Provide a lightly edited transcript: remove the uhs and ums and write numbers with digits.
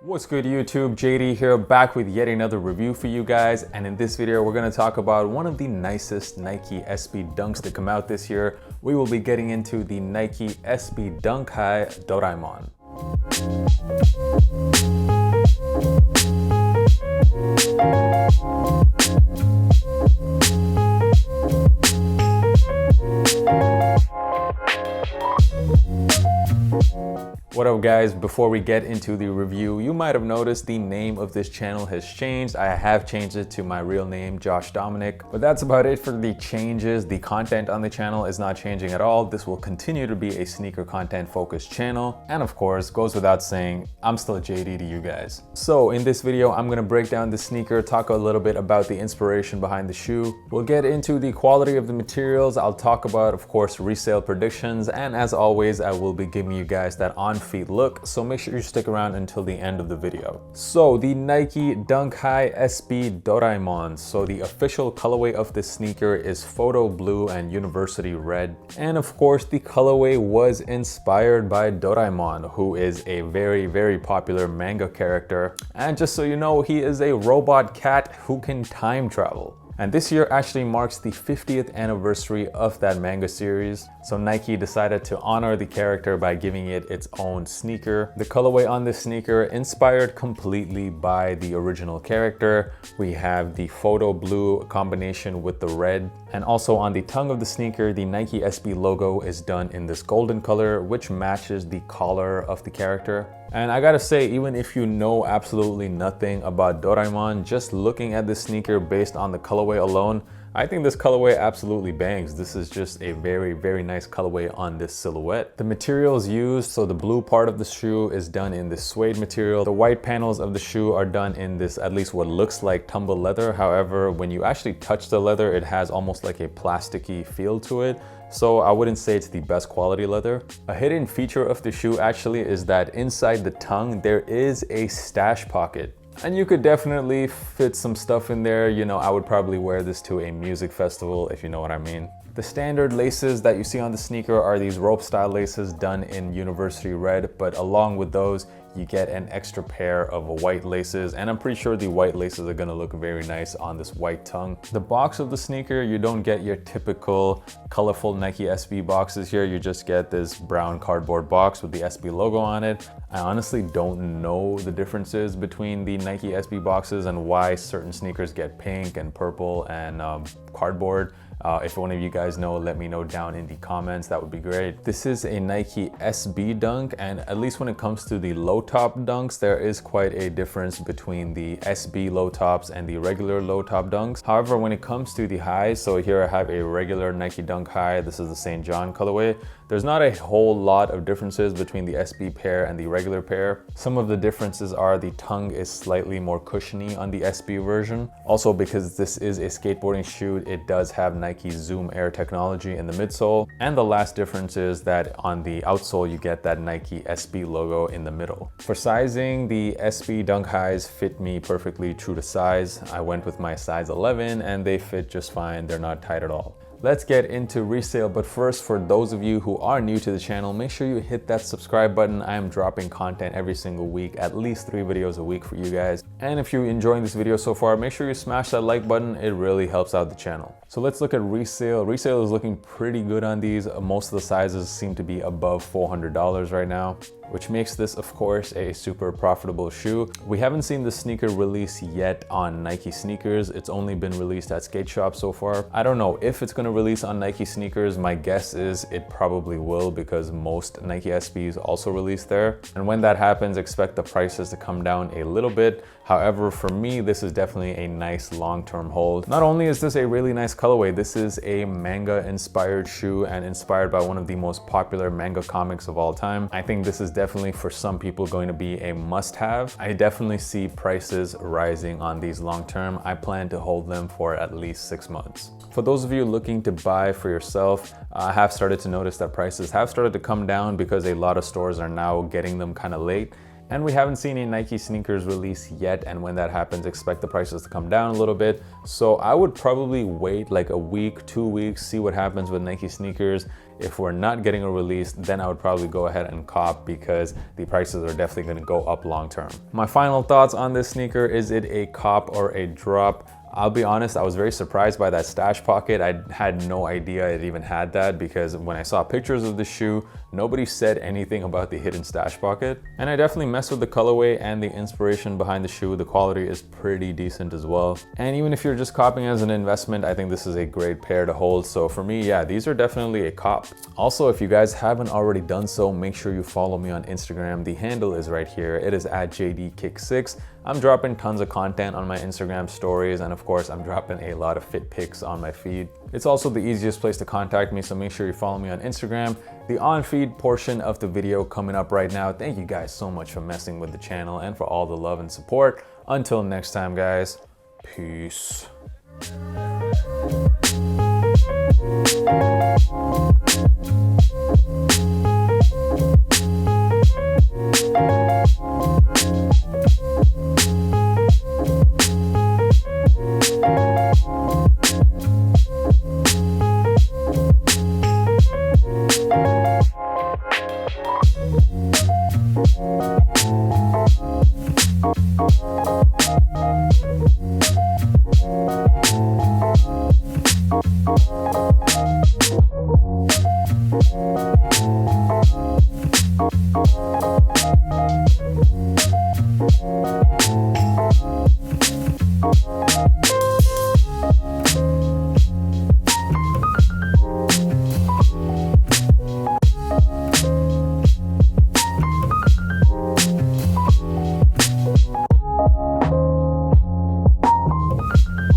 What's good YouTube, JD here, back with yet another review for you guys. And in this video, we're gonna talk about one of the nicest Nike SB Dunks that come out this year. We will be getting into the Nike SB Dunk High Doraemon. What up guys, before we get into the review, you might have noticed the name of this channel has changed. I have changed it to my real name, Dominic, but that's about it for the changes. The content on the channel is not changing at all. This will continue to be a sneaker content focused channel. And of course, goes without saying, I'm still JD to you guys. So in this video, I'm gonna break down the sneaker, talk a little bit about the inspiration behind the shoe. We'll get into the quality of the materials. I'll talk about, of course, resale predictions. And as always, I will be giving you guys that on-feet look, so make sure you stick around until the end of the video. So the Nike Dunk High SB Doraemon. So the official colorway of this sneaker is photo blue and university red. And of course, the colorway was inspired by Doraemon, who is a very popular manga character. And just so you know, he is a robot cat who can time travel. And this year actually marks the 50th anniversary of that manga series. So Nike decided to honor the character by giving it its own sneaker. The colorway on this sneaker inspired completely by the original character. We have the photo blue combination with the red. And also on the tongue of the sneaker, the Nike SB logo is done in this golden color, which matches the collar of the character. And I gotta say, even if you know absolutely nothing about Doraemon, just looking at this sneaker based on the colorway alone, I think this colorway absolutely bangs. This is just a very nice colorway on this silhouette. The materials used, so the blue part of the shoe is done in this suede material. The white panels of the shoe are done in this, at least what looks like tumbled leather. However, when you actually touch the leather, it has almost like a plasticky feel to it. So I wouldn't say it's the best quality leather. A hidden feature of the shoe actually is that inside the tongue, there is a stash pocket. And you could definitely fit some stuff in there. You know, I would probably wear this to a music festival, if you know what I mean. The standard laces that you see on the sneaker are these rope style laces done in university red, but along with those, you get an extra pair of white laces, and I'm pretty sure the white laces are gonna look very nice on this white tongue. The box of the sneaker, you don't get your typical colorful Nike SB boxes here. You just get this brown cardboard box with the SB logo on it. I honestly don't know the differences between the Nike SB boxes and why certain sneakers get pink and purple and cardboard. If one of you guys know, let me know down in the comments. That would be great. This is a Nike SB dunk, and at least when it comes to the low top dunks, there is quite a difference between the SB low tops and the regular low top dunks. However, when it comes to the highs, so here I have a regular Nike Dunk High. This is the St. John colorway. There's not a whole lot of differences between the SB pair and the regular pair. Some of the differences are the tongue is slightly more cushiony on the SB version. Also, because this is a skateboarding shoe, it does have Nike Zoom Air technology in the midsole. And the last difference is that on the outsole, you get that Nike SB logo in the middle. For sizing, the SB Dunk Highs fit me perfectly true to size. I went with my size 11 and they fit just fine. They're not tight at all. Let's get into resale, but first, for those of you who are new to the channel, make sure you hit that subscribe button. I am dropping content every single week, at least 3 videos a week for you guys. And if you're enjoying this video so far, make sure you smash that like button. It really helps out the channel. So let's look at resale. Resale is looking pretty good on these. Most of the sizes seem to be above $400 right now, which makes this, of course, a super profitable shoe. We haven't seen the sneaker release yet on Nike sneakers. It's only been released at skate shops so far. I don't know if it's gonna release on Nike sneakers. My guess is it probably will, because most Nike SBs also release there. And when that happens, expect the prices to come down a little bit. However, for me, this is definitely a nice long-term hold. Not only is this a really nice colorway, this is a manga inspired shoe and inspired by one of the most popular manga comics of all time. I think this is definitely for some people going to be a must-have. I definitely see prices rising on these long-term. I plan to hold them for at least 6 months. For those of you looking to buy for yourself, I have started to notice that prices have started to come down because a lot of stores are now getting them kind of late. And we haven't seen any Nike sneakers release yet, and when that happens, expect the prices to come down a little bit. So I would probably wait like a week, 2 weeks, see what happens with Nike sneakers. If we're not getting a release, then I would probably go ahead and cop, because the prices are definitely gonna go up long term. My final thoughts on this sneaker: is it a cop or a drop? I'll be honest, I was very surprised by that stash pocket. I had no idea it even had that, because when I saw pictures of the shoe, nobody said anything about the hidden stash pocket. And I definitely messed with the colorway and the inspiration behind the shoe. The quality is pretty decent as well. And even if you're just copying as an investment, I think this is a great pair to hold. So for me, yeah, these are definitely a cop. Also, if you guys haven't already done so, make sure you follow me on Instagram. The handle is right here. It is at JDKick6. I'm dropping tons of content on my Instagram stories, and of course, I'm dropping a lot of fit pics on my feed. It's also the easiest place to contact me, so make sure you follow me on Instagram. The on-feed portion of the video coming up right now. Thank you guys so much for messing with the channel and for all the love and support. Until next time, guys, peace.